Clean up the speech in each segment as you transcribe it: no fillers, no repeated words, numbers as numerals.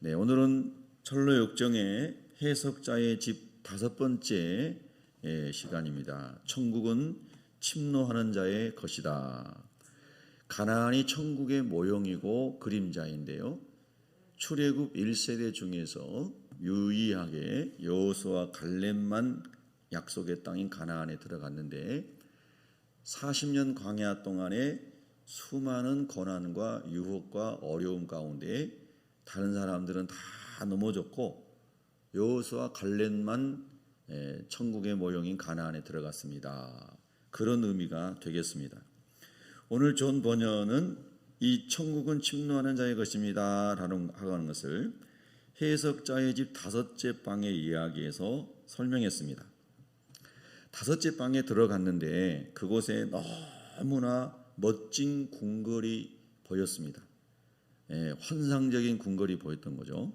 네, 오늘은 철로역정의 해석자의 집 5번째 시간입니다. 천국은 침노하는 자의 것이다. 가나안이 천국의 모형이고 그림자인데요. 출애굽 1세대 중에서 유일하게 여호수아와 갈렙만 약속의 땅인 가나안에 들어갔는데 40년 광야 동안에 수많은 고난과 유혹과 어려움 가운데 다른 사람들은 다 넘어졌고 여호수아와 갈렙만 천국의 모형인 가나안에 들어갔습니다. 그런 의미가 되겠습니다. 오늘 존 번연은 이 천국은 침노하는 자의 것입니다 라는 것을 해석자의 집 5째 방의 이야기에서 설명했습니다. 5째 방에 들어갔는데 그곳에 너무나 멋진 궁궐이 보였습니다. 환상적인 궁궐이 보였던 거죠.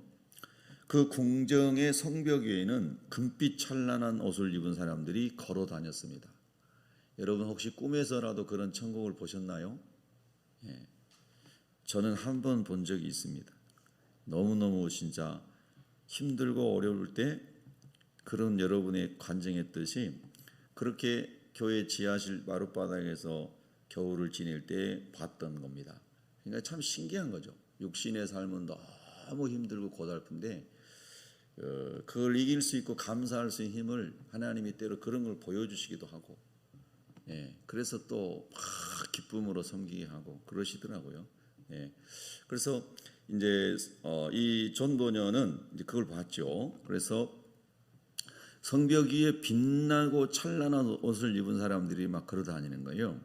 그 궁정의 성벽 위에는 금빛 찬란한 옷을 입은 사람들이 걸어 다녔습니다. 여러분 혹시 꿈에서라도 그런 천국을 보셨나요? 저는 한 번 본 적이 있습니다. 너무너무 진짜 힘들고 어려울 때 그런 여러분의 관정했듯이 그렇게 교회 지하실 마룻바닥에서 겨울을 지낼 때 봤던 겁니다. 그러니까 참 신기한 거죠. 육신의 삶은 너무 힘들고 고달픈데 그걸 이길 수 있고 감사할 수 있는 힘을 하나님이 때로 그런 걸 보여주시기도 하고 그래서 또 막 기쁨으로 섬기게 하고 그러시더라고요. 그래서 이제 이 존 번연은 이제 그걸 봤죠. 그래서 성벽 위에 빛나고 찬란한 옷을 입은 사람들이 막 걸어 다니는 거예요.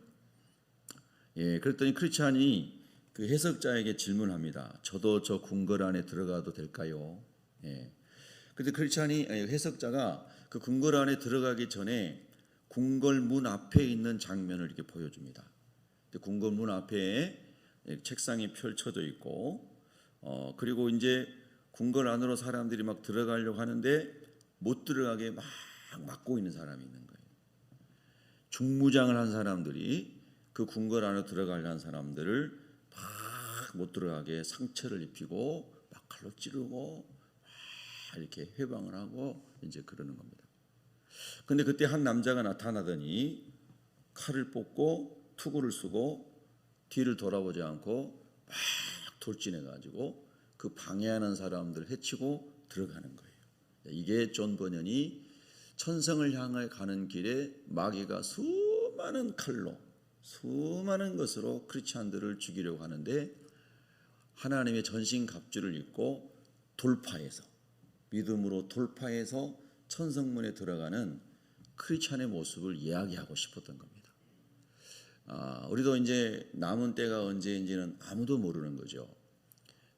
그랬더니 크리스찬이 그 해석자에게 질문합니다. 저도 저 궁궐 안에 들어가도 될까요? 그런데 크리스찬이 해석자가 그 궁궐 안에 들어가기 전에 궁궐 문 앞에 있는 장면을 이렇게 보여줍니다. 궁궐 문 앞에 책상이 펼쳐져 있고 그리고 이제 궁궐 안으로 사람들이 막 들어가려고 하는데 못 들어가게 막 막고 있는 사람이 있는 거예요. 중무장을 한 사람들이 그 궁궐 안으로 들어가려는 사람들을 막 못 들어가게 상처를 입히고 막 칼로 찌르고 막 이렇게 해방을 하고 이제 그러는 겁니다. 근데 그때 한 남자가 나타나더니 칼을 뽑고 투구를 쓰고 뒤를 돌아보지 않고 막 돌진해 가지고 그 방해하는 사람들 해치고 들어가는 거예요. 이게 존 번연이 천성을 향해 가는 길에 마귀가 수많은 칼로 수많은 것으로 크리스찬들을 죽이려고 하는데 하나님의 전신갑주를 입고 돌파해서 믿음으로 돌파해서 천성문에 들어가는 크리스찬의 모습을 이야기하고 싶었던 겁니다. 우리도 이제 남은 때가 언제인지는 아무도 모르는 거죠.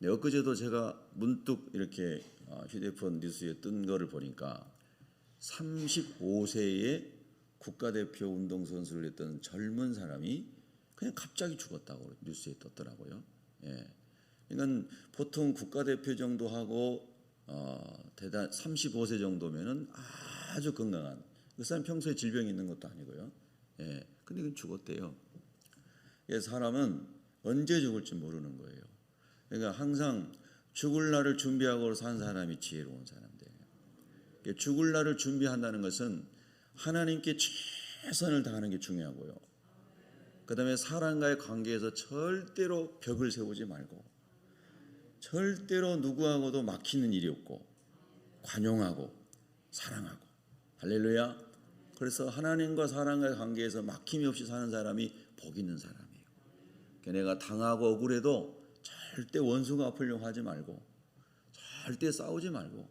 엊그제도 제가 문득 이렇게 휴대폰 뉴스에 뜬 거를 보니까 35세의 국가대표 운동선수를 했던 젊은 사람이 그냥 갑자기 죽었다고 뉴스에 떴더라고요. 그러니까 보통 국가대표 정도 하고 35세 정도면은 아주 건강한 그 사람 평소에 질병이 있는 것도 아니고요. 근데 그 죽었대요. 사람은 언제 죽을지 모르는 거예요. 그러니까 항상 죽을 날을 준비하고 산 사람이 지혜로운 사람들이에요. 죽을 날을 준비한다는 것은 하나님께 최선을 다하는 게 중요하고요. 그 다음에 사람과의 관계에서 절대로 벽을 세우지 말고 절대로 누구하고도 막히는 일이 없고 관용하고 사랑하고 할렐루야. 그래서 하나님과 사람과의 관계에서 막힘이 없이 사는 사람이 복 있는 사람이에요. 내가 당하고 억울해도 절대 원수가 아프려고 하지 말고 절대 싸우지 말고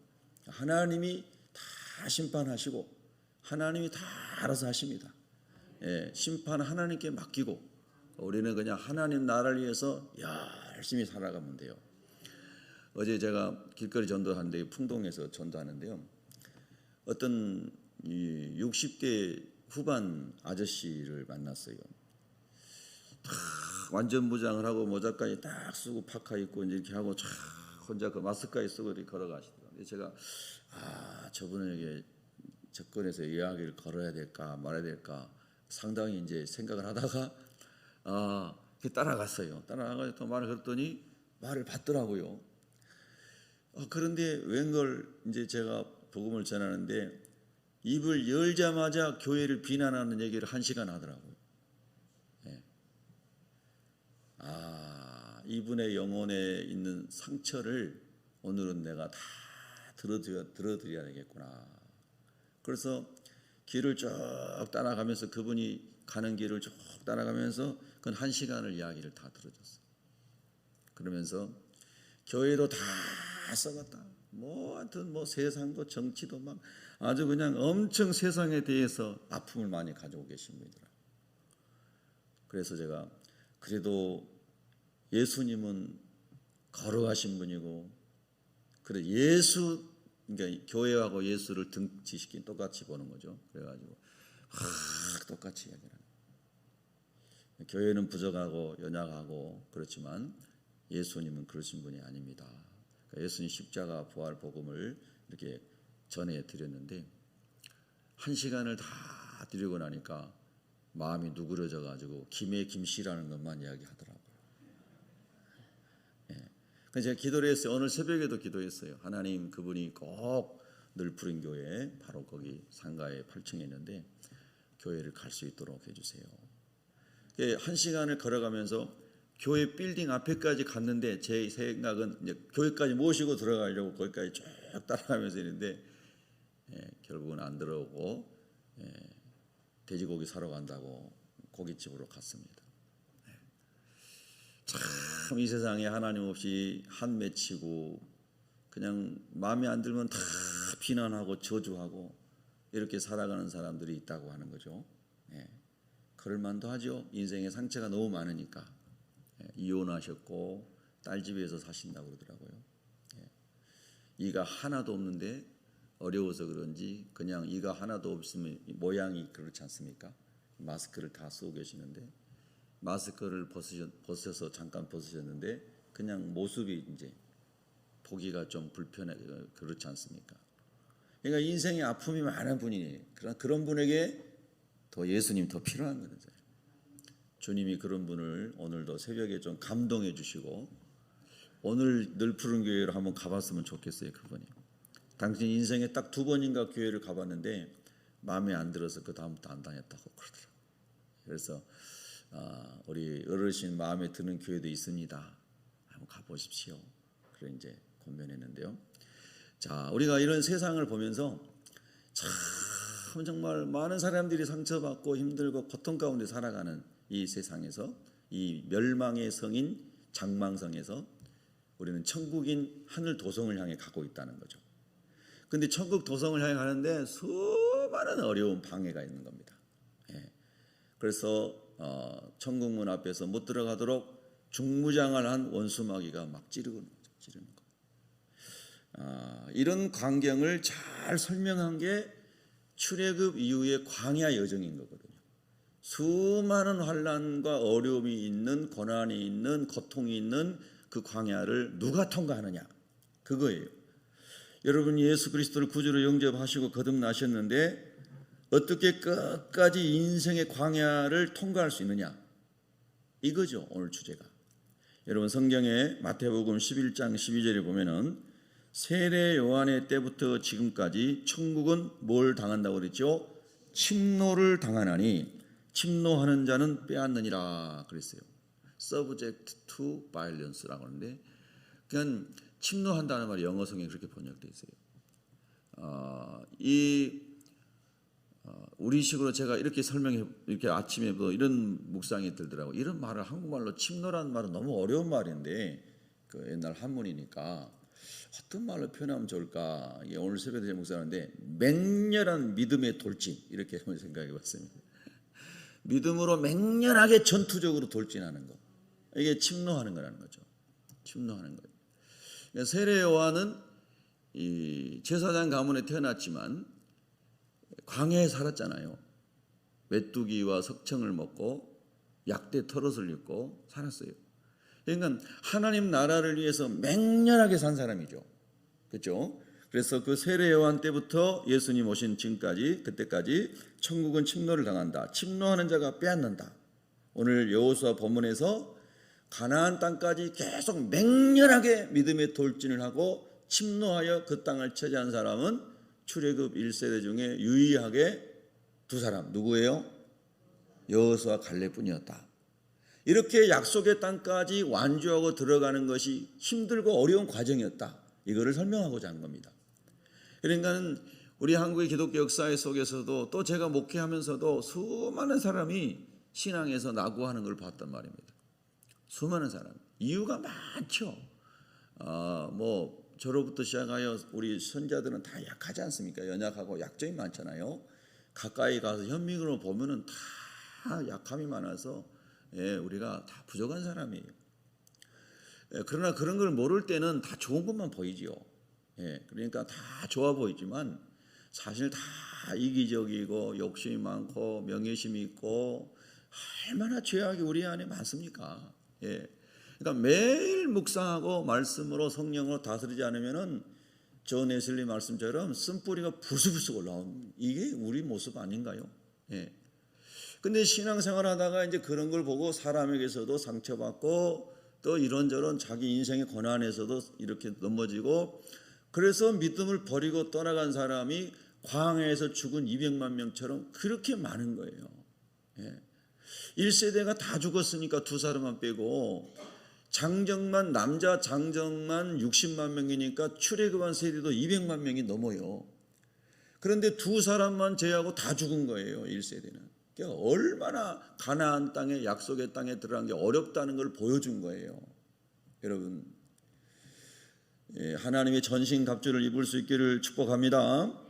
하나님이 다 심판하시고 하나님이 다 알아서 하십니다. 심판은 하나님께 맡기고 우리는 그냥 하나님 나라를 위해서 열심히 살아가면 돼요. 어제 제가 길거리 전도하는데 풍동에서 전도하는데요. 어떤 60대 후반 아저씨를 만났어요. 완전 무장을 하고 모자까지 딱 쓰고 파카 입고 이렇게 하고 혼자 그 마스크까지 쓰고 이렇게 걸어가시더라고요. 제가 저분에게 접근해서 이야기를 걸어야 될까 말아야 될까 상당히 이제 생각을 하다가 따라갔어요. 따라가서 또 말을 걸었더니 말을 받더라고요. 그런데 웬걸 이제 제가 복음을 전하는데 입을 열자마자 교회를 비난하는 얘기를 1시간 하더라고요. 예. 이분의 영혼에 있는 상처를 오늘은 내가 다 들어드려야 되겠구나. 그래서 길을 쭉 따라가면서 그분이 가는 길을 쭉 따라가면서 그 1시간을 이야기를 다 들어줬어요. 그러면서 교회도 다 썩었다. 하여튼 세상도 정치도 막 아주 그냥 엄청 세상에 대해서 아픔을 많이 가지고 계신 분이더라. 그래서 제가 그래도 예수님은 걸어가신 분이고, 그래 그러니까 교회하고 예수를 등치시킨 똑같이 보는 거죠. 그래가지고 똑같이 이야기를 하는 거예요. 교회는 부족하고 연약하고 그렇지만 예수님은 그러신 분이 아닙니다. 그러니까 예수님 십자가 부활 복음을 이렇게 전해 드렸는데 1시간을 다 드리고 나니까 마음이 누그러져 가지고 김해 김씨라는 것만 이야기하더라고요. 그래서 제가 기도를 했어요. 오늘 새벽에도 기도했어요. 하나님, 그분이 꼭 늘푸른 교회 바로 거기 상가에 8층에 있는데 교회를 갈 수 있도록 해주세요. 1시간을 걸어가면서 교회 빌딩 앞에까지 갔는데 제 생각은 이제 교회까지 모시고 들어가려고 거기까지 쭉 따라가면서 있는데 결국은 안 들어오고 돼지고기 사러 간다고 고깃집으로 갔습니다. 참 이 세상에 하나님 없이 한 맺히고 그냥 마음에 안 들면 다 비난하고 저주하고 이렇게 살아가는 사람들이 있다고 하는 거죠. 그럴만도 하죠. 인생에 상처가 너무 많으니까. 이혼하셨고 딸 집에서 사신다고 그러더라고요. 이가 하나도 없는데 어려워서 그런지 그냥 이가 하나도 없으면 모양이 그렇지 않습니까? 마스크를 다 쓰고 계시는데 마스크를 벗어서 잠깐 벗으셨는데 그냥 모습이 이제 보기가 좀 불편해 그렇지 않습니까? 그러니까 인생에 아픔이 많은 분이에요. 그런 분에게 더 예수님 더 필요한 거죠. 주님이 그런 분을 오늘도 새벽에 좀 감동해 주시고 오늘 늘푸른 교회로 한번 가봤으면 좋겠어요. 그분이 당신 인생에 딱 2번인가 교회를 가봤는데 마음에 안 들어서 그 다음부터 안 다녔다고 그러더라고요. 그래서 우리 어르신 마음에 드는 교회도 있습니다. 한번 가보십시오. 그래 이제 권면했는데요. 자, 우리가 이런 세상을 보면서 참 정말 많은 사람들이 상처받고 힘들고 고통 가운데 살아가는 이 세상에서 이 멸망의 성인 장망성에서 우리는 천국인 하늘 도성을 향해 가고 있다는 거죠. 근데 천국 도성을 향해 가는데 수많은 어려운 방해가 있는 겁니다. 그래서 천국문 앞에서 못 들어가도록 중무장을 한 원수마귀가 막 찌르는 거죠. 이런 광경을 잘 설명한 게 출애굽 이후의 광야 여정인 거거든요. 수많은 환난과 어려움이 있는 고난이 있는 고통이 있는 그 광야를 누가 통과하느냐 그거예요. 여러분 예수 그리스도를 구주로 영접하시고 거듭나셨는데 어떻게 끝까지 인생의 광야를 통과할 수 있느냐 이거죠. 오늘 주제가. 여러분 성경에 마태복음 11장 12절에 보면은 세례 요한의 때부터 지금까지 천국은 뭘 당한다고 그랬죠? 침노를 당하나니 침노하는 자는 빼앗느니라 그랬어요. Subject to violence라고 하는데 그냥 침노한다는 말이 영어 성경에 그렇게 번역되어 있어요. 우리식으로 제가 이렇게 설명해 이렇게 아침에 이런 묵상이 들더라고. 이런 말을 한국말로 침노라는 말은 너무 어려운 말인데 그 옛날 한문이니까 어떤 말로 표현하면 좋을까? 오늘 새벽에 묵상하는데 맹렬한 믿음의 돌진 이렇게 한번 생각해봤습니다. 믿음으로 맹렬하게 전투적으로 돌진하는 거. 이게 침노하는 거라는 거죠. 침노하는 거예요. 세례 요한은 이 제사장 가문에 태어났지만 광야에 살았잖아요. 메뚜기와 석청을 먹고 약대 털옷을 입고 살았어요. 그러니까 하나님 나라를 위해서 맹렬하게 산 사람이죠. 그렇죠? 그래서 그 세례 요한 때부터 예수님 오신 지금까지 그때까지 천국은 침노를 당한다. 침노하는 자가 빼앗는다. 오늘 여호수아 본문에서 가나안 땅까지 계속 맹렬하게 믿음의 돌진을 하고 침노하여 그 땅을 차지한 사람은 출애굽 1세대 중에 유일하게 두 사람, 누구예요? 여호수아 갈렙뿐이었다. 이렇게 약속의 땅까지 완주하고 들어가는 것이 힘들고 어려운 과정이었다. 이거를 설명하고자 하는 겁니다. 그러니까 우리 한국의 기독교 역사 속에서도 또 제가 목회하면서도 수많은 사람이 신앙에서 낙오하는 걸 봤단 말입니다. 수많은 사람. 이유가 많죠. 저로부터 시작하여 우리 선자들은 다 약하지 않습니까? 연약하고 약점이 많잖아요. 가까이 가서 현미으로 보면은 다 약함이 많아서 우리가 다 부족한 사람이에요. 그러나 그런 걸 모를 때는 다 좋은 것만 보이지요. 그러니까 다 좋아 보이지만 사실 다 이기적이고 욕심이 많고 명예심이 있고 얼마나 죄악이 우리 안에 많습니까? 그러니까 매일 묵상하고 말씀으로 성령으로 다스리지 않으면은 존 웨슬리 말씀처럼 쓴뿌리가 불쑥불쑥 올라오는 이게 우리 모습 아닌가요? 근데 신앙생활 하다가 이제 그런 걸 보고 사람에게서도 상처받고 또 이런저런 자기 인생의 고난에서도 이렇게 넘어지고 그래서 믿음을 버리고 떠나간 사람이 광야에서 죽은 200만 명처럼 그렇게 많은 거예요. 1세대가 다 죽었으니까 두 사람만 빼고 장정만 남자 장정만 60만 명이니까 출애굽한 세대도 200만 명이 넘어요. 그런데 두 사람만 제외하고 다 죽은 거예요. 1세대는. 그러니까 얼마나 가나안 땅에 약속의 땅에 들어간 게 어렵다는 걸 보여준 거예요. 여러분 하나님의 전신갑주를 입을 수 있기를 축복합니다.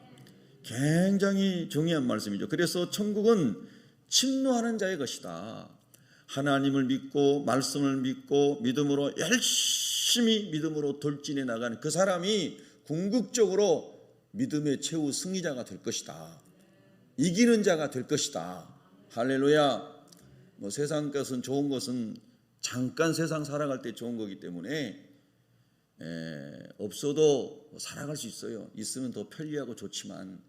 굉장히 중요한 말씀이죠. 그래서 천국은 침노하는 자의 것이다. 하나님을 믿고 말씀을 믿고 믿음으로 열심히 믿음으로 돌진해 나가는 그 사람이 궁극적으로 믿음의 최후 승리자가 될 것이다. 이기는 자가 될 것이다. 할렐루야. 세상 것은 좋은 것은 잠깐 세상 살아갈 때 좋은 거기 때문에 없어도 살아갈 수 있어요. 있으면 더 편리하고 좋지만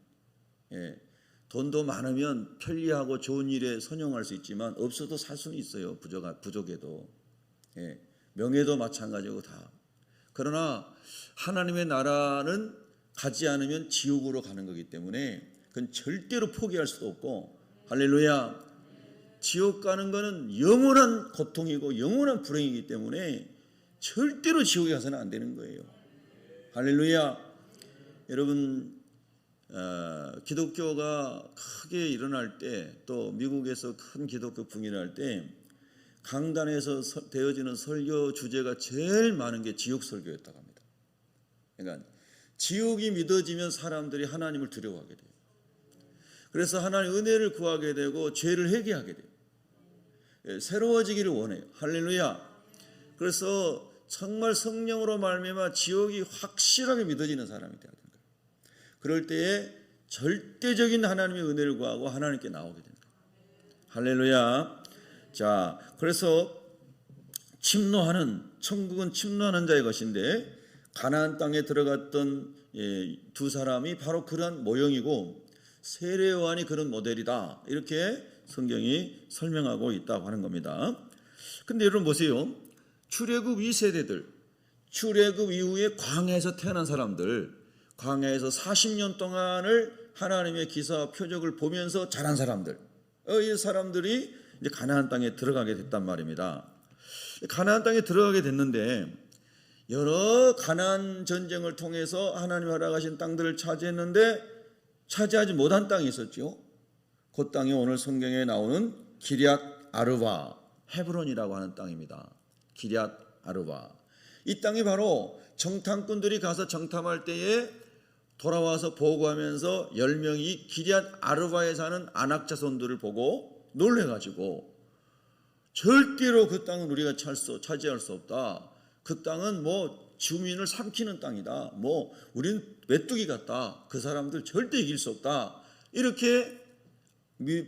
돈도 많으면 편리하고 좋은 일에 선용할 수 있지만 없어도 살 수는 있어요. 부족해도. 명예도 마찬가지고 다. 그러나 하나님의 나라는 가지 않으면 지옥으로 가는 거기 때문에 그건 절대로 포기할 수도 없고 할렐루야. 지옥 가는 거는 영원한 고통이고 영원한 불행이기 때문에 절대로 지옥에 가서는 안 되는 거예요. 할렐루야. 여러분 기독교가 크게 일어날 때 또 미국에서 큰 기독교 붕이 일어날 때 강단에서 되어지는 설교 주제가 제일 많은 게 지옥 설교였다고 합니다. 그러니까 지옥이 믿어지면 사람들이 하나님을 두려워하게 돼요. 그래서 하나님 은혜를 구하게 되고 죄를 회개하게 돼요. 새로워지기를 원해요. 할렐루야. 그래서 정말 성령으로 말미암아 지옥이 확실하게 믿어지는 사람이 되어야 됩니다. 그럴 때에 절대적인 하나님의 은혜를 구하고 하나님께 나오게 됩니다. 할렐루야. 자, 그래서 천국은 침노하는 자의 것인데 가나안 땅에 들어갔던 두 사람이 바로 그런 모형이고 세례 요한이 그런 모델이다. 이렇게 성경이 설명하고 있다고 하는 겁니다. 근데 여러분 보세요. 출애굽 2세대들, 출애굽 이후에 광야에서 태어난 사람들, 광야에서 40년 동안을 하나님의 기사와 표적을 보면서 자란 사람들, 이 사람들이 이제 가나안 땅에 들어가게 됐단 말입니다. 가나안 땅에 들어가게 됐는데 여러 가나안 전쟁을 통해서 하나님 허락하신 땅들을 차지했는데 차지하지 못한 땅이 있었죠. 그 땅이 오늘 성경에 나오는 기럇 아르바, 헤브론이라고 하는 땅입니다. 기럇 아르바. 이 땅이 바로 정탐꾼들이 가서 정탐할 때에 돌아와서 보고하면서 10명이 기럇 아르바에 사는 아낙 자손들을 보고 놀래가지고 절대로 그 땅은 우리가 차지할 수 없다. 그 땅은 주민을 삼키는 땅이다. 우린 메뚜기 같다. 그 사람들 절대 이길 수 없다. 이렇게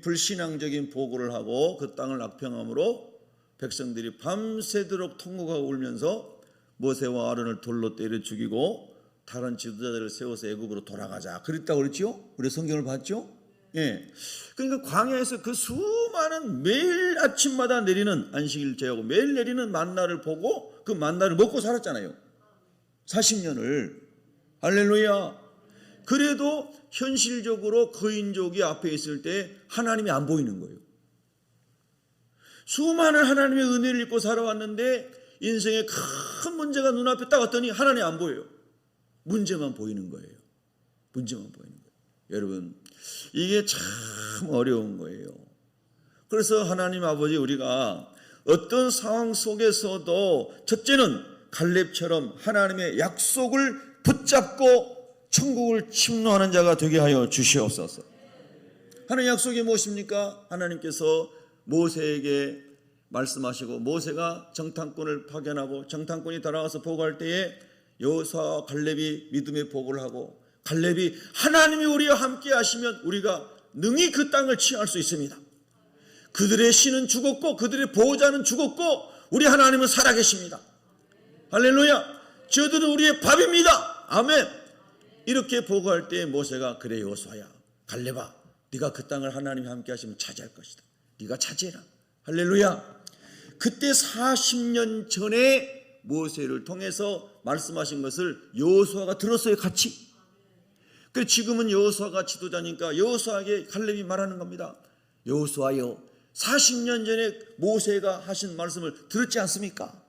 불신앙적인 보고를 하고 그 땅을 악평함으로 백성들이 밤새도록 통곡하고 울면서 모세와 아론을 돌로 때려 죽이고 다른 지도자들을 세워서 애굽으로 돌아가자. 그랬다고 그랬죠? 우리 성경을 봤죠? 그러니까 광야에서 그 수많은 매일 아침마다 내리는 안식일 제하고 매일 내리는 만나를 보고 그 만나를 먹고 살았잖아요. 40년을. 할렐루야. 그래도 현실적으로 거인족이 앞에 있을 때 하나님이 안 보이는 거예요. 수많은 하나님의 은혜를 입고 살아왔는데 인생에 큰 문제가 눈앞에 딱 왔더니 하나님이 안 보여요. 문제만 보이는 거예요. 문제만 보이는 거예요. 여러분, 이게 참 어려운 거예요. 그래서 하나님 아버지, 우리가 어떤 상황 속에서도 첫째는 갈렙처럼 하나님의 약속을 붙잡고 천국을 침노하는 자가 되게 하여 주시옵소서. 하나님의 약속이 무엇입니까? 하나님께서 모세에게 말씀하시고 모세가 정탐꾼을 파견하고 정탐꾼이 돌아와서 보고할 때에 여호수아와 갈렙이 믿음의 보고를 하고 갈렙이 하나님이 우리와 함께 하시면 우리가 능히 그 땅을 취할 수 있습니다. 그들의 신은 죽었고 그들의 보호자는 죽었고 우리 하나님은 살아계십니다. 할렐루야. 저들은 우리의 밥입니다. 아멘. 이렇게 보고할 때 모세가 그래 여호수아야, 갈렙아, 네가 그 땅을 하나님이 함께 하시면 차지할 것이다. 네가 차지해라. 할렐루야. 그때 40년 전에 모세를 통해서 말씀하신 것을 여호수아가 들었어요. 같이. 그래서 지금은 여호수아가 지도자니까 여호수아에게 갈렙이 말하는 겁니다. 여호수아여, 40년 전에 모세가 하신 말씀을 들었지 않습니까?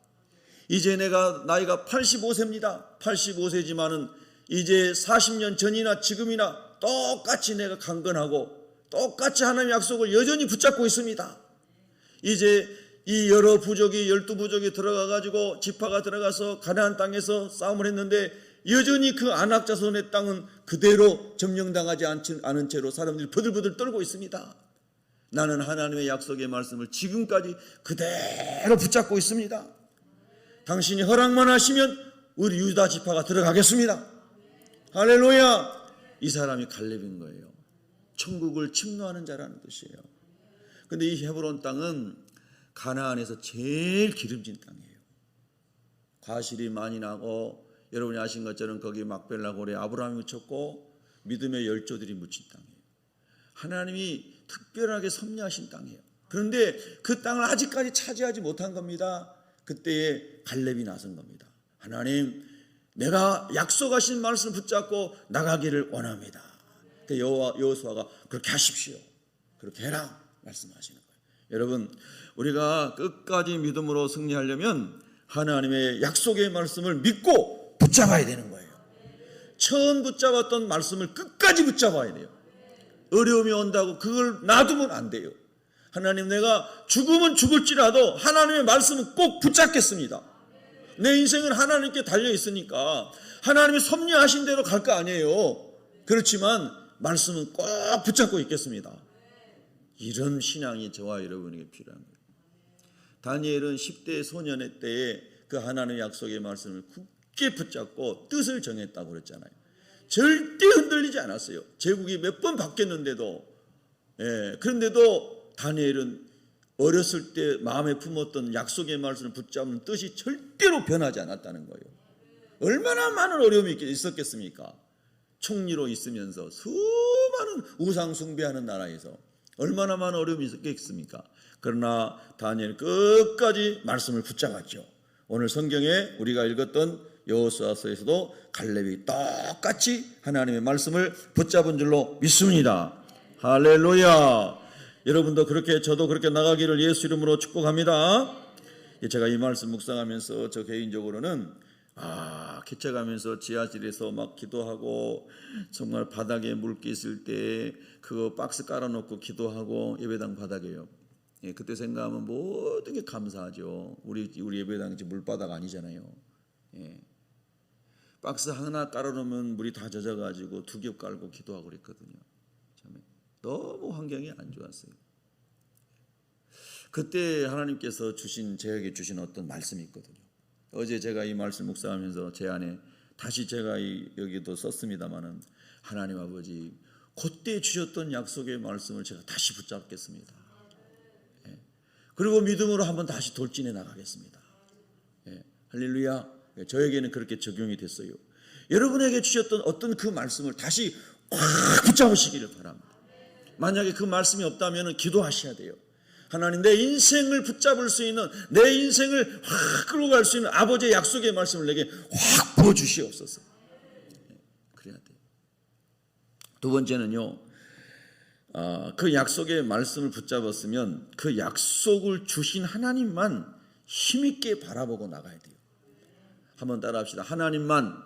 이제 내가 나이가 85세입니다. 85세지만은 이제 40년 전이나 지금이나 똑같이 내가 강건하고 똑같이 하나님의 약속을 여전히 붙잡고 있습니다. 이제 이 여러 부족이 12부족이 들어가가지고 지파가 들어가서 가나안 땅에서 싸움을 했는데 여전히 그 아낙 자손의 땅은 그대로 점령당하지 않은 채로 사람들이 버들버들 떨고 있습니다. 나는 하나님의 약속의 말씀을 지금까지 그대로 붙잡고 있습니다. 당신이 허락만 하시면 우리 유다 지파가 들어가겠습니다. 할렐루야. 이 사람이 갈렙인 거예요. 천국을 침노하는 자라는 뜻이에요. 근데 이 헤브론 땅은 가나안에서 제일 기름진 땅이에요. 과실이 많이 나고 여러분이 아신 것처럼 거기 막벨라 고리에 아브라함이 묻혔고 믿음의 열조들이 묻힌 땅이에요. 하나님이 특별하게 섭리하신 땅이에요. 그런데 그 땅을 아직까지 차지하지 못한 겁니다. 그때에 갈렙이 나선 겁니다. 하나님, 내가 약속하신 말씀을 붙잡고 나가기를 원합니다. 여호수아가 그렇게 하십시오. 그렇게 해라 말씀하시는 거예요. 여러분, 우리가 끝까지 믿음으로 승리하려면 하나님의 약속의 말씀을 믿고 붙잡아야 되는 거예요. 처음 붙잡았던 말씀을 끝까지 붙잡아야 돼요. 어려움이 온다고 그걸 놔두면 안 돼요. 하나님, 내가 죽으면 죽을지라도 하나님의 말씀은 꼭 붙잡겠습니다. 내 인생은 하나님께 달려 있으니까 하나님이 섭리하신 대로 갈 거 아니에요. 그렇지만 말씀은 꼭 붙잡고 있겠습니다. 이런 신앙이 저와 여러분에게 필요한 거예요. 다니엘은 10대 소년의 때에 그 하나님의 약속의 말씀을 굳게 붙잡고 뜻을 정했다고 그랬잖아요. 절대 흔들리지 않았어요. 제국이 몇 번 바뀌었는데도. 그런데도 다니엘은 어렸을 때 마음에 품었던 약속의 말씀을 붙잡는 뜻이 절대로 변하지 않았다는 거예요. 얼마나 많은 어려움이 있었겠습니까? 총리로 있으면서 수많은 우상 숭배하는 나라에서 얼마나 많은 어려움이 있었겠습니까? 그러나 다니엘 끝까지 말씀을 붙잡았죠. 오늘 성경에 우리가 읽었던 여호수아서에서도 갈렙이 똑같이 하나님의 말씀을 붙잡은 줄로 믿습니다. 할렐루야. 여러분도 그렇게, 저도 그렇게 나가기를 예수 이름으로 축복합니다. 제가 이 말씀 묵상하면서 저 개인적으로는 기차가면서 지하실에서 막 기도하고 정말 바닥에 물기 있을 때 그거 박스 깔아놓고 기도하고 예배당 바닥에요. 그때 생각하면 모든 게 감사하죠. 우리 예배당이 물바닥 아니잖아요. 박스 하나 깔아놓으면 물이 다 젖어가지고 2겹 깔고 기도하고 그랬거든요. 참 너무 환경이 안 좋았어요. 그때 하나님께서 저에게 주신 어떤 말씀이 있거든요. 어제 제가 이 말씀 묵상하면서 제 안에 다시 제가 여기도 썼습니다마는 하나님 아버지, 그때 주셨던 약속의 말씀을 제가 다시 붙잡겠습니다. 그리고 믿음으로 한번 다시 돌진해 나가겠습니다. 할렐루야. 저에게는 그렇게 적용이 됐어요. 여러분에게 주셨던 어떤 그 말씀을 다시 확 붙잡으시기를 바랍니다. 만약에 그 말씀이 없다면 기도하셔야 돼요. 하나님, 내 인생을 붙잡을 수 있는, 내 인생을 확 끌고 갈 수 있는 아버지의 약속의 말씀을 내게 확 부어주시옵소서. 그래야 돼요. 두 번째는요, 그 약속의 말씀을 붙잡았으면 그 약속을 주신 하나님만 힘있게 바라보고 나가야 돼요. 한번 따라합시다. 하나님만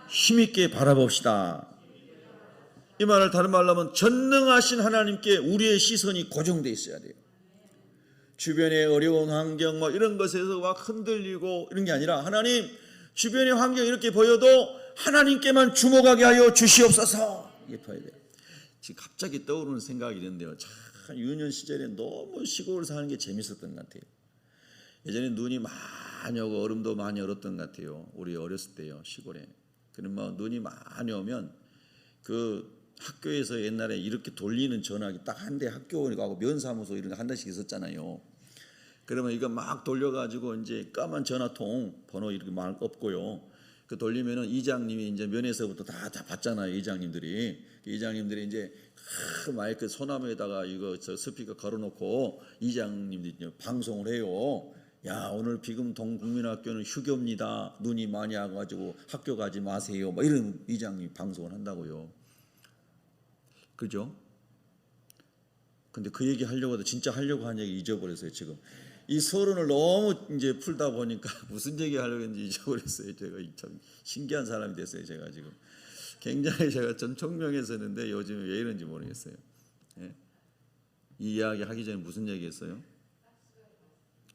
힘있게 바라봅시다. 이 말을 다른 말로 하면 전능하신 하나님께 우리의 시선이 고정되어 있어야 돼요. 주변의 어려운 환경 이런 것에서 막 흔들리고 이런 게 아니라 하나님, 주변의 환경이 이렇게 보여도 하나님께만 주목하게 하여 주시옵소서. 이게 봐야 돼요. 지금 갑자기 떠오르는 생각이 있는데요. 참 유년 시절에 너무 시골 사는 게 재밌었던 것 같아요. 예전에 눈이 많이 오고 얼음도 많이 얼었던 것 같아요. 우리 어렸을 때요, 시골에. 그러면 눈이 많이 오면 그 학교에서 옛날에 이렇게 돌리는 전화기 딱 한 대, 학교 가고 면사무소 이런 거 한 대씩 있었잖아요. 그러면 이거 막 돌려가지고 이제 까만 전화통 번호 이렇게 막 없고요. 그 돌리면은 이장님이 이제 면에서부터 다 받잖아요. 이장님들이 이제 마이크 소나무에다가 이거 스피커 걸어놓고 이장님들이 방송을 해요. 야, 오늘 비금동 국민학교는 휴교입니다. 눈이 많이 와가지고 학교 가지 마세요. 이런 이장님 방송을 한다고요. 그죠? 근데 그 얘기 하려고 해도 진짜 하려고 한 얘기 잊어버렸어요. 지금 이 서론을 너무 이제 풀다 보니까 무슨 얘기 하려고 했는지 잊어버렸어요. 제가 참 신기한 사람이 됐어요. 제가 지금 굉장히 제가 좀 총명했었는데 요즘 왜 이런지 모르겠어요. 예? 이 이야기 하기 전에 무슨 얘기했어요?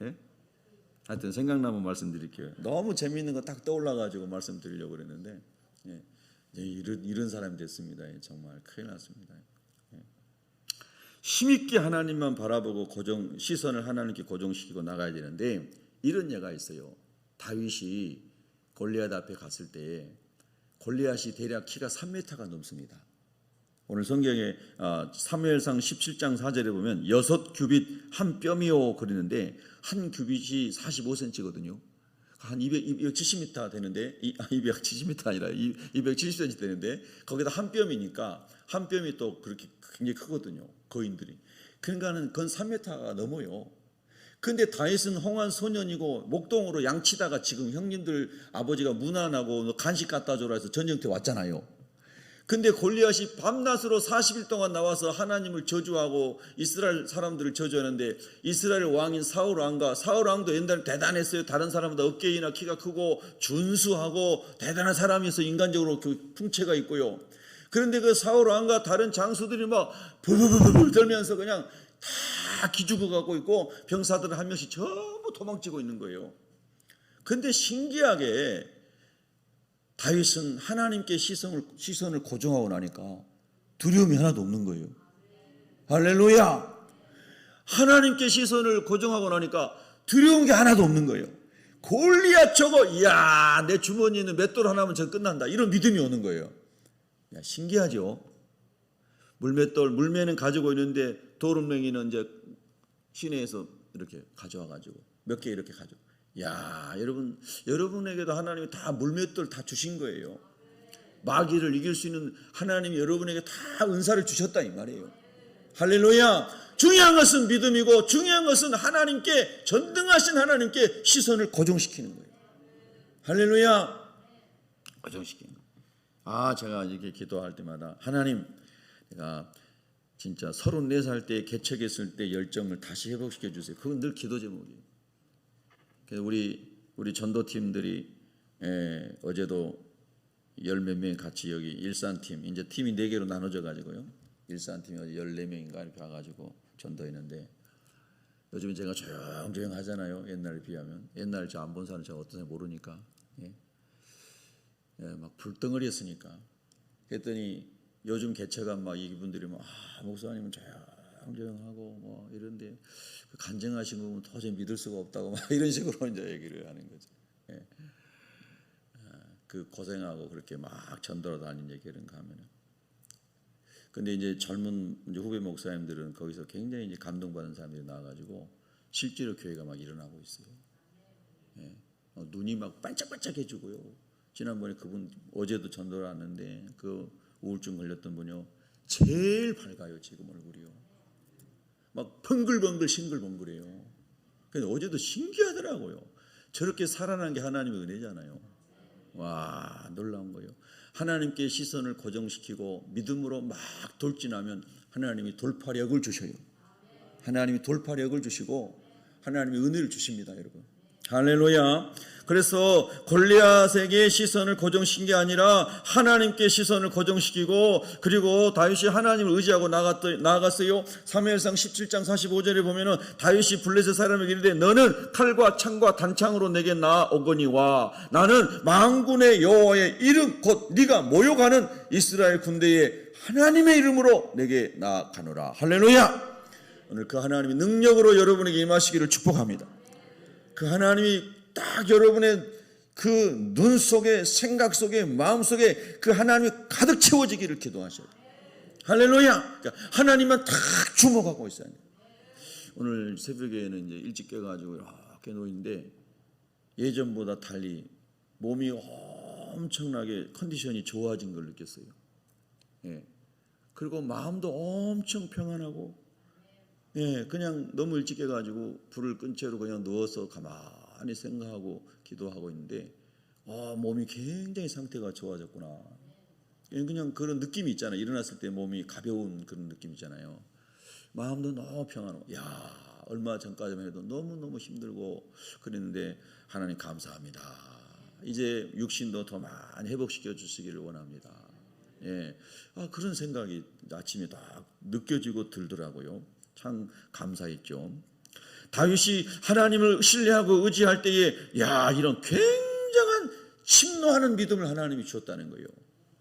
예? 하여튼 생각나면 말씀드릴게요. 너무 재미있는 거 딱 떠올라가지고 말씀드리려고 그랬는데 예. 이런 사람이 됐습니다. 정말 큰일 났습니다. 힘있게 하나님만 바라보고 시선을 하나님께 고정시키고 나가야 되는데 이런 예가 있어요. 다윗이 골리앗 앞에 갔을 때 골리앗이 대략 키가 3m가 넘습니다. 오늘 성경에 사무엘상 17장 4절에 보면 6규빗 한 뼘이요 그러는데 한 규빗이 45cm거든요. 한 270m 되는데 270m 아니라 270cm 되는데 거기다 한 뼘이니까 한 뼘이 또 그렇게 굉장히 크거든요. 거인들이. 그러니까는 그건 3m가 넘어요. 근데 다윗은 홍한 소년이고 목동으로 양치다가 지금 형님들 아버지가 문안하고 간식 갖다 줘라 해서 전쟁터에 왔잖아요. 근데 골리앗이 밤낮으로 40일 동안 나와서 하나님을 저주하고 이스라엘 사람들을 저주하는데 이스라엘 왕인 사울 왕도 옛날에 대단했어요. 다른 사람보다 어깨이나 키가 크고 준수하고 대단한 사람이어서 인간적으로 그 풍채가 있고요. 그런데 그 사울 왕과 다른 장수들이 막 부부부부 들면서 그냥 다 기죽어가고 있고 병사들은 한 명씩 전부 도망치고 있는 거예요. 근데 신기하게 다윗은 하나님께 시선을 고정하고 나니까 두려움이 하나도 없는 거예요. 할렐루야! 하나님께 시선을 고정하고 나니까 두려운 게 하나도 없는 거예요. 골리앗 저거, 이야, 내 주머니에는 맷돌 하나면 저 끝난다. 이런 믿음이 오는 거예요. 야, 신기하죠? 물매는 가지고 있는데 도름맹이는 이제 시내에서 이렇게 가져와가지고 몇 개 이렇게 가져. 야, 여러분에게도 하나님이 다 물맷돌 다 주신 거예요. 마귀를 이길 수 있는 하나님이 여러분에게 다 은사를 주셨다 이 말이에요. 할렐루야. 중요한 것은 믿음이고 중요한 것은 하나님께 전능하신 하나님께 시선을 고정시키는 거예요. 할렐루야. 고정시키는 거예요. 제가 이렇게 기도할 때마다 하나님, 내가 진짜 34살 때 개척했을 때 열정을 다시 회복시켜 주세요. 그건 늘 기도 제목이에요. 우리 전도팀들이 어제도 10몇 명이 같이 여기 일산팀, 이제 팀이 4개로 나눠져 가지고요. 일산팀이 14명인가 이렇게 와가지고 전도했는데 요즘에 제가 조용조용 하잖아요. 옛날에 비하면. 옛날에 저 안 본 사람 제가 어떤지 모르니까. 막 불덩어리였으니까. 그랬더니 요즘 개척한 막 이분들이 막 목사님은 조용조용하고 뭐 이런데 간증하신 거 보면 도저히 믿을 수가 없다고 막 이런 식으로 이제 얘기를 하는 거죠. 그 고생하고 그렇게 막 전도로 다니는 얘기 이런 거 하면은. 근데 이제 젊은 이제 후배 목사님들은 거기서 굉장히 이제 감동받은 사람들이 나와가지고 실제로 교회가 막 일어나고 있어요. 눈이 막 반짝반짝해지고요. 지난번에 그분 어제도 전도를 왔는데 그 우울증 걸렸던 분이요. 제일 밝아요. 지금 얼굴이요. 막 펑글벙글 싱글벙글해요. 근데 어제도 신기하더라고요. 저렇게 살아난 게 하나님의 은혜잖아요. 와, 놀라운 거예요. 하나님께 시선을 고정시키고 믿음으로 막 돌진하면 하나님이 돌파력을 주셔요. 하나님이 돌파력을 주시고 하나님이 은혜를 주십니다, 여러분. 할렐루야. 그래서 골리앗에게 시선을 고정시킨 게 아니라 하나님께 시선을 고정시키고, 그리고 다윗이 하나님을 의지하고 나아갔어요. 사무엘상 17장 45절에 보면은 다윗이 블레셋 사람에게 이르되 너는 칼과 창과 단창으로 내게 나아오거니와 나는 만군의 여호와의 이름 곧 네가 모욕하는 이스라엘 군대의 하나님의 이름으로 내게 나아가노라. 할렐루야. 오늘 그 하나님의 능력으로 여러분에게 임하시기를 축복합니다. 그 하나님이 딱 여러분의 그 눈 속에, 생각 속에, 마음 속에 그 하나님이 가득 채워지기를 기도하셔요. 할렐루야. 그러니까 하나님만 딱 주목하고 있어요. 오늘 새벽에는 이제 일찍 깨가지고 이렇게 놓이는데 예전보다 달리 몸이 엄청나게 컨디션이 좋아진 걸 느꼈어요. 예. 그리고 마음도 엄청 평안하고, 예, 그냥 너무 일찍 깨가지고 불을 끈 채로 그냥 누워서 가만히 생각하고 기도하고 있는데, 몸이 굉장히 상태가 좋아졌구나. 그냥 그런 느낌이 있잖아요. 일어났을 때 몸이 가벼운 그런 느낌 있잖아요. 마음도 너무 평안하고, 야, 얼마 전까지만 해도 너무너무 힘들고 그랬는데 하나님 감사합니다. 이제 육신도 더 많이 회복시켜 주시기를 원합니다. 예, 그런 생각이 아침에 딱 느껴지고 들더라고요. 참 감사했죠. 다윗이 하나님을 신뢰하고 의지할 때에 이런 굉장한 침노하는 믿음을 하나님이 주었다는 거예요.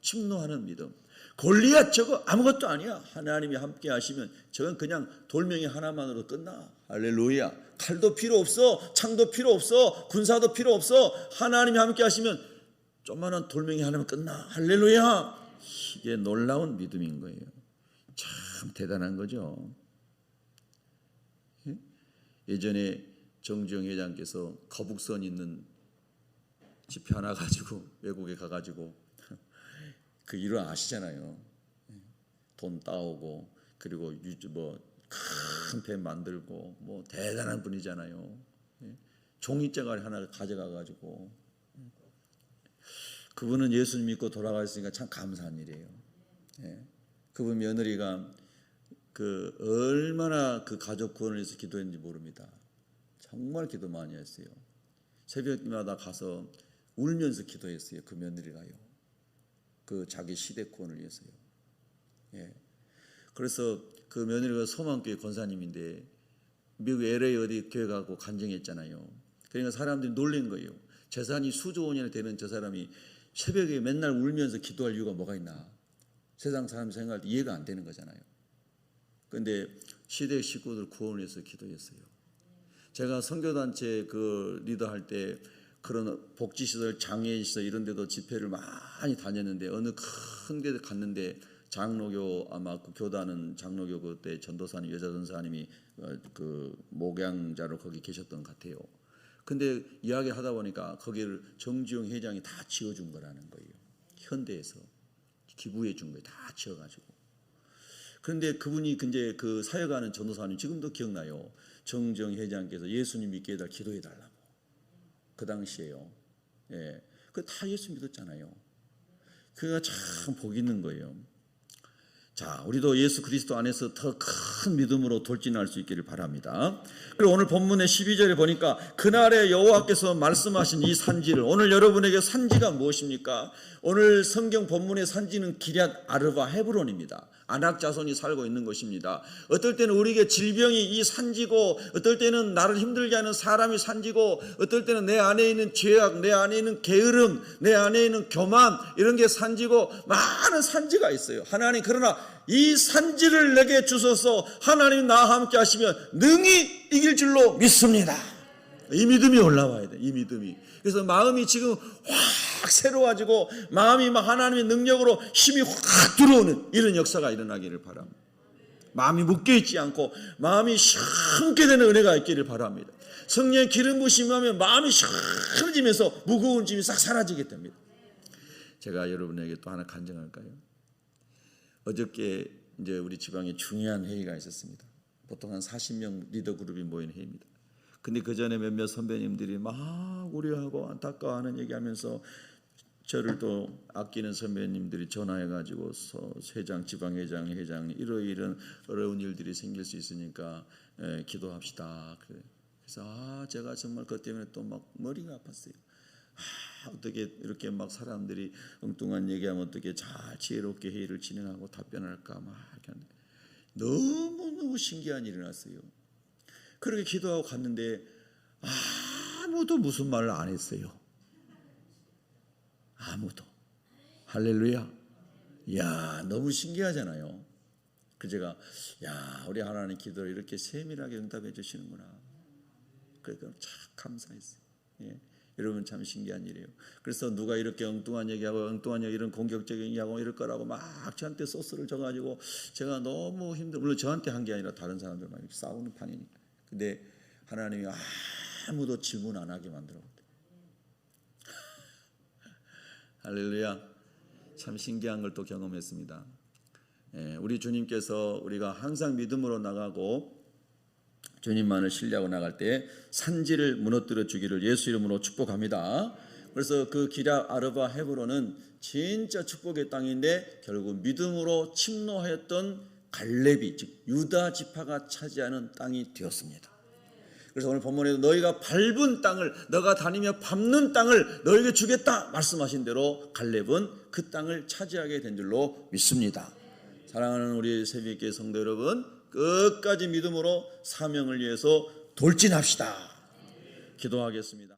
침노하는 믿음. 골리앗 저거 아무것도 아니야. 하나님이 함께 하시면 저건 그냥 돌멩이 하나만으로 끝나. 할렐루야. 칼도 필요 없어. 창도 필요 없어. 군사도 필요 없어. 하나님이 함께 하시면 조그마한 돌멩이 하나면 끝나. 할렐루야. 이게 놀라운 믿음인 거예요. 참 대단한 거죠. 예전에 정주영 회장께서 거북선 있는 집회 하나 가지고 외국에 가가지고 그 일을 아시잖아요. 돈 따오고 그리고 큰 배 만들고 대단한 분이잖아요. 종이째가리 하나 가져가가지고 그분은 예수님 믿고 돌아가셨으니까 참 감사한 일이에요. 그분 며느리가 얼마나 그 가족 구원을 위해서 기도했는지 모릅니다. 정말 기도 많이 했어요. 새벽마다 가서 울면서 기도했어요. 그 며느리가요. 그 자기 시댁 구원을 위해서요. 예. 그래서 그 며느리가 소망교회 권사님인데 미국 LA 어디 교회 가고 간증했잖아요. 그러니까 사람들이 놀란 거예요. 재산이 수조 원이나 되는 저 사람이 새벽에 맨날 울면서 기도할 이유가 뭐가 있나. 세상 사람 생각할 때 이해가 안 되는 거잖아요. 그런데 시댁 식구들 구원을 위해서 기도했어요. 제가 선교단체 그 리더할 때 그런 복지시설, 장애인시설 이런 데도 집회를 많이 다녔는데 어느 큰 데 갔는데 장로교 아마 그 교단은 장로교 그때 전도사님 여자 전사님이 그 목양자로 거기 계셨던 것 같아요. 근데 이야기하다 보니까 거기를 정주영 회장이 다 지어준 거라는 거예요. 현대에서 기부해 준 거예요. 다 지어가지고. 그런데 그분이 이제 그 사역하는 전도사님 지금도 기억나요. 정정 회장께서 예수님 믿게 해달라 기도해 달라고. 그 당시에요. 예, 그 다 예수 믿었잖아요. 그가 참 복 있는 거예요. 자, 우리도 예수 그리스도 안에서 더 큰 믿음으로 돌진할 수 있기를 바랍니다. 그리고 오늘 본문의 12절에 보니까 그날에 여호와께서 말씀하신 이 산지를, 오늘 여러분에게 산지가 무엇입니까? 오늘 성경 본문의 산지는 기럇 아르바 헤브론입니다. 아낙 자손이 살고 있는 것입니다. 어떨 때는 우리에게 질병이 이 산지고, 어떨 때는 나를 힘들게 하는 사람이 산지고, 어떨 때는 내 안에 있는 죄악, 내 안에 있는 게으름, 내 안에 있는 교만 이런 게 산지고, 많은 산지가 있어요. 하나님 그러나 이 산지를 내게 주소서. 하나님 나와 함께 하시면 능히 이길 줄로 믿습니다. 이 믿음이 올라와야 돼. 이 믿음이. 그래서 마음이 지금 확 새로워지고 마음이 막 하나님의 능력으로 힘이 확 들어오는 이런 역사가 일어나기를 바랍니다. 마음이 묶여있지 않고 마음이 시원케 되는 은혜가 있기를 바랍니다. 성령의 기름 부심하면 마음이 시원해지면서 무거운 짐이 싹 사라지게 됩니다. 제가 여러분에게 또 하나 간증할까요? 어저께 이제 우리 지방에 중요한 회의가 있었습니다. 보통 한 40명 리더 그룹이 모이는 회의입니다. 근데 그 전에 몇몇 선배님들이 막 우려하고 안타까워하는 얘기하면서 저를 또 아끼는 선배님들이 전화해가지고 회장, 지방회장, 회장 이런 어려운 일들이 생길 수 있으니까 기도합시다. 그래서 제가 정말 그것 때문에 또 막 머리가 아팠어요. 어떻게 이렇게 막 사람들이 엉뚱한 얘기하면 어떻게 잘 지혜롭게 회의를 진행하고 답변할까 막 이렇게 하는데 너무너무 신기한 일이 났어요. 그렇게 기도하고 갔는데 아무도 무슨 말을 안 했어요. 아무도. 할렐루야. 이야, 너무 신기하잖아요. 제가 우리 하나님 기도를 이렇게 세밀하게 응답해 주시는구나. 그러니까 참 감사했어요. 예. 여러분 참 신기한 일이에요. 그래서 누가 이렇게 엉뚱한 얘기하고 엉뚱한 얘기 이런 공격적인 얘기하고 이럴 거라고 막 저한테 소스를 줘가지고 제가 너무 물론 저한테 한 게 아니라 다른 사람들 많이 싸우는 판이니까. 근데 하나님이 아무도 질문 안 하게 만들었거든요. 할렐루야. 참 신기한 걸 또 경험했습니다. 우리 주님께서 우리가 항상 믿음으로 나가고 주님만을 신뢰하고 나갈 때 산지를 무너뜨려 주기를 예수 이름으로 축복합니다. 그래서 그 기럇 아르바 헤브론은 진짜 축복의 땅인데 결국 믿음으로 침노하였던 갈렙이 즉 유다 지파가 차지하는 땅이 되었습니다. 그래서 오늘 본문에도 너희가 밟은 땅을 너가 다니며 밟는 땅을 너희에게 주겠다 말씀하신 대로 갈렙은 그 땅을 차지하게 된 줄로 믿습니다. 사랑하는 우리 새벽교회 성도 여러분, 끝까지 믿음으로 사명을 위해서 돌진합시다. 기도하겠습니다.